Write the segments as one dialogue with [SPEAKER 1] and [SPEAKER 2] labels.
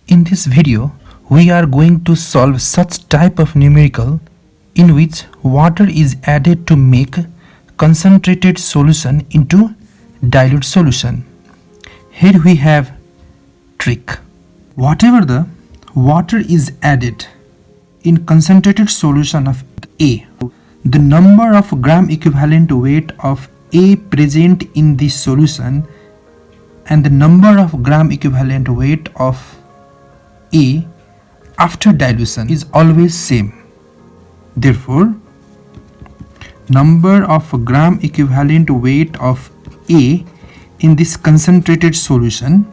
[SPEAKER 1] In this video, we are going to solve such type of numerical in which water is added to make concentrated solution into dilute solution. Here we have trick. Whatever the water is added in concentrated solution of A, the number of gram equivalent weight of A present in this solution and the number of gram equivalent weight of A after dilution is always same. Therefore, number of gram equivalent weight of A in this concentrated solution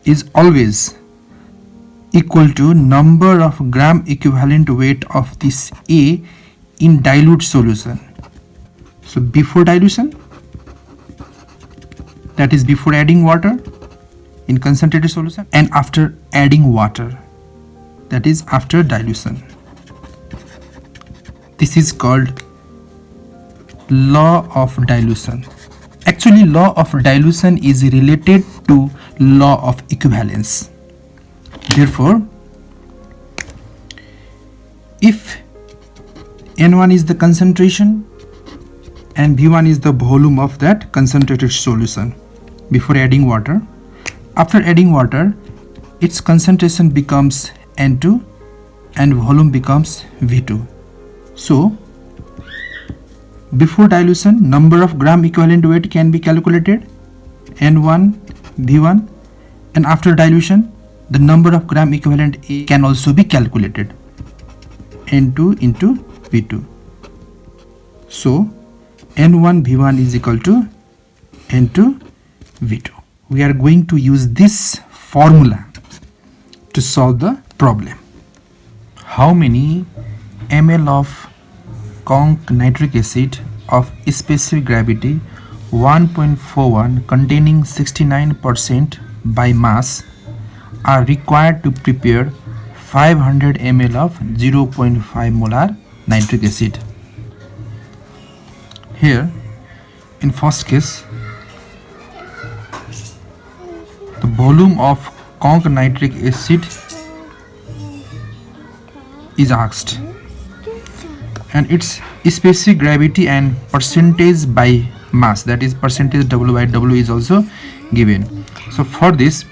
[SPEAKER 1] is always equal to number of gram equivalent weight of this A in dilute solution. So before dilution, that is before adding water in concentrated solution, and after adding water, that is after dilution. This is called law of dilution. Actually, law of dilution is related to law of equivalence. Therefore, if N1 is the concentration and V1 is the volume of that concentrated solution before adding water, after adding water, its concentration becomes N2 and volume becomes V2. So, before dilution, number of gram equivalent weight can be calculated, N1, V1, and after dilution, the number of gram equivalent A can also be calculated, N2 into V2. So, N1 V1 is equal to N2 V2. We are going to use this formula to solve the problem. How many ml of conc nitric acid of specific gravity 1.41 containing 69% by mass are required to prepare 500 ml of 0.5 molar nitric acid? Here, in first case, the volume of conc nitric acid is asked, and its specific gravity and percentage by mass, that is percentage W by W, is also given. So for this,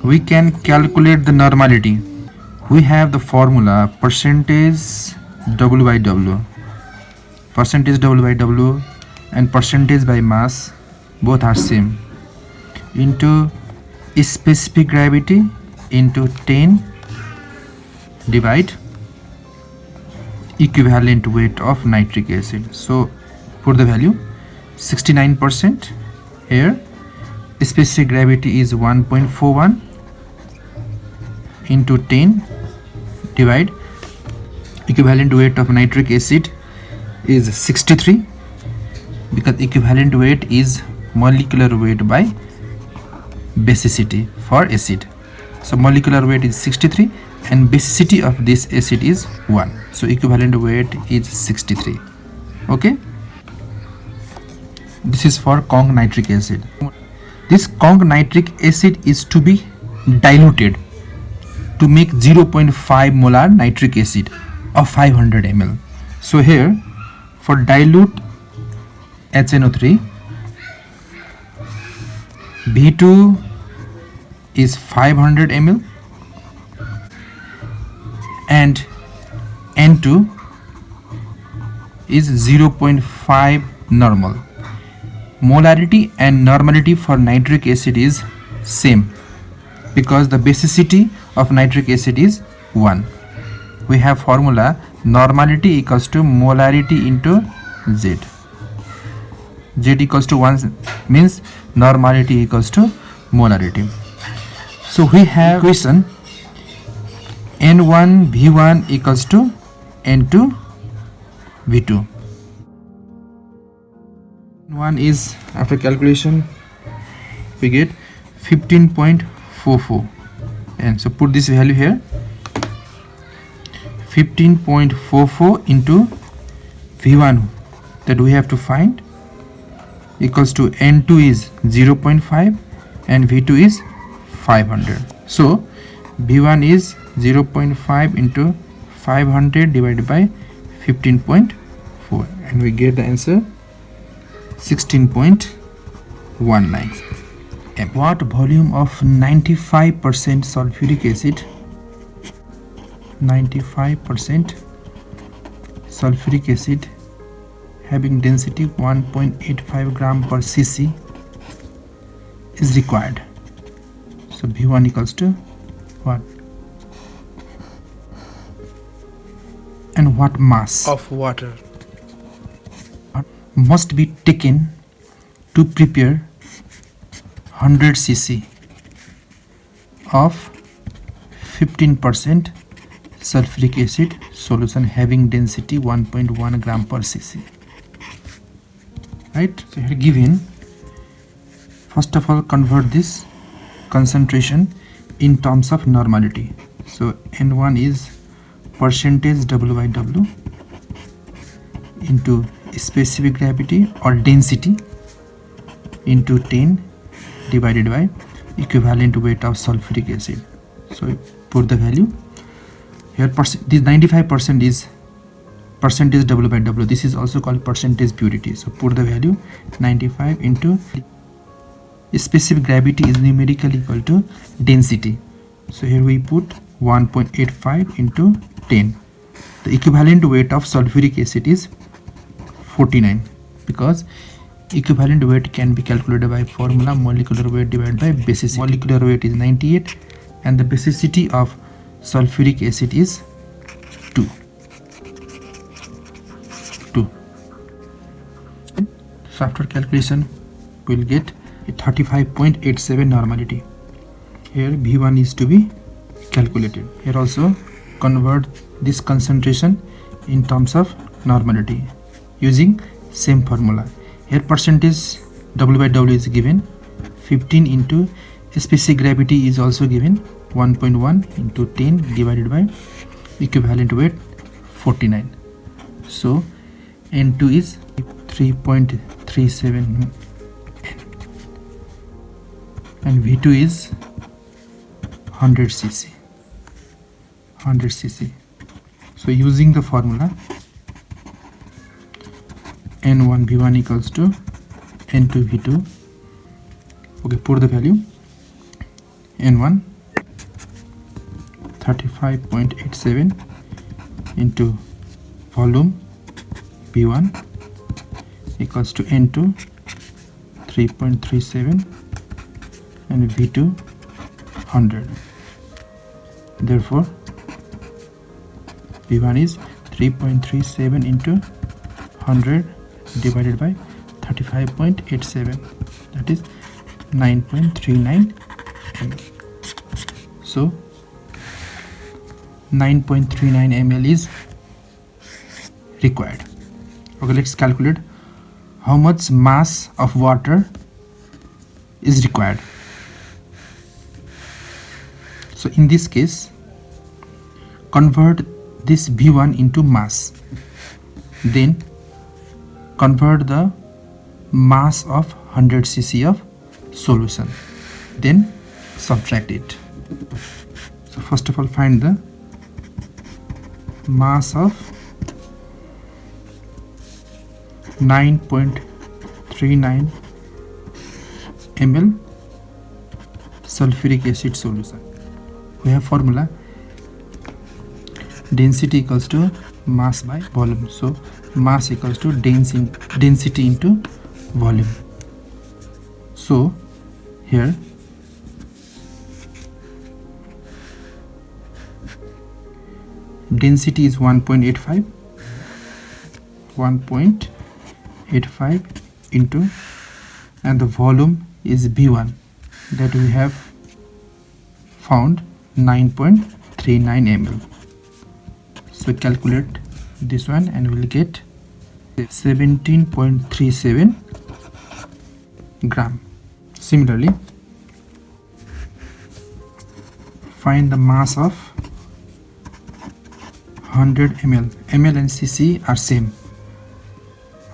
[SPEAKER 1] we can calculate the normality. We have the formula percentage W by W. Percentage W by W and percentage by mass both are same, into specific gravity into 10 divide equivalent weight of nitric acid. So put the value 69%. Here specific gravity is 1.41 into 10 divide equivalent weight of nitric acid is 63, because equivalent weight is molecular weight by basicity for acid. So molecular weight is 63 and basicity of this acid is 1. So equivalent weight is 63. Okay. This is for conc nitric acid. This conc nitric acid is to be diluted to make 0.5 molar nitric acid of 500 ml. So here, for dilute HNO3, V2 is 500 ml and N2 is 0.5 normal. Molarity and normality for nitric acid is same, because the basicity of nitric acid is 1. We have formula normality equals to molarity into Z. Z equals to 1 means normality equals to molarity. So we have equation N1 V1 equals to N2 V2. N1 is, after calculation, we get 15.44, and so put this value here, 15.44 into V1 that we have to find equals to N2 is 0.5 and V2 is 500. So V1 is 0.5 into 500 divided by 15.4, and we get the answer 16.19 m. What volume of 95% sulfuric acid, 95% sulfuric acid having density 1.85 gram per cc is required? So V1 equals to what? And what mass of water must be taken to prepare 100 cc of 15% sulfuric acid solution having density 1.1 gram per cc? Right? So here given, first of all, convert this concentration in terms of normality. So N1 is percentage W by W into specific gravity or density into 10 divided by equivalent weight of sulfuric acid. So put the value here. This 95% is percentage W by W. This is also called percentage purity. So put the value 95 into specific gravity is numerically equal to density. So here we put 1.85 into 10. The equivalent weight of sulfuric acid is 49, because equivalent weight can be calculated by formula molecular weight divided by basicity. Molecular weight is 98 and the basicity of sulfuric acid is 2. So after calculation we will get a 35.87 normality. Here V1 is to be calculated. Here also convert this concentration in terms of normality using same formula. Here percentage W by W is given 15 into specific gravity is also given 1.1 into 10 divided by equivalent weight 49. So N2 is 3.37 and V2 is 100 cc. So using the formula N1 V1 equals to N2 V2. Okay, put the value. N1 35.87 into volume V1 equals to N2 3.37 and V2 100. Therefore V1 is 3.37 into 100 divided by 35.87, that is 9.39 ml. So 9.39 ml is required. Okay, let's calculate how much mass of water is required. So in this case, convert this V1 into mass, then convert the mass of 100 cc of solution, then subtract it. So first of all, find the mass of 9.39 ml sulfuric acid solution. We have formula density equals to mass by volume. So mass equals to density into volume. So here density is 1.85 into, and the volume is V1 that we have found 9.39 ml. So calculate this one and we'll get 17.37 gram. Similarly, find the mass of 100 ml. ml and cc are same.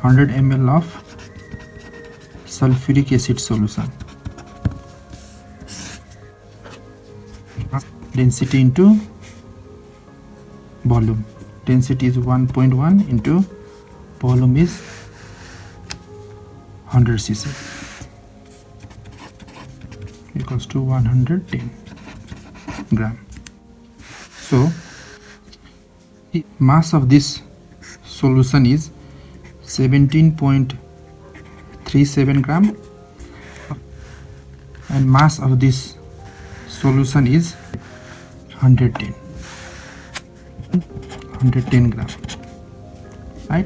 [SPEAKER 1] 100 ml of sulfuric acid solution. density into volume. Density is 1.1 into volume is 100 cc equals to 110 gram. So the mass of this solution is 17.37 gram and mass of this solution is 110 gram, right?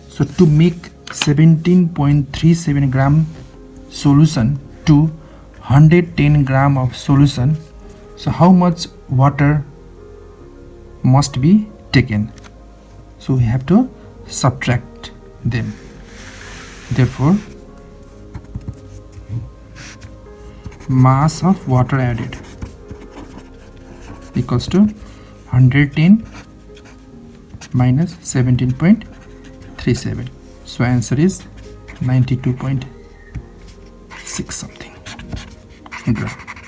[SPEAKER 1] So to make 17.37 gram solution to 110 gram of solution, so how much water must be taken? So we have to subtract them. Therefore mass of water added equals to 110 minus 17.37. So answer is 92.6 something gram.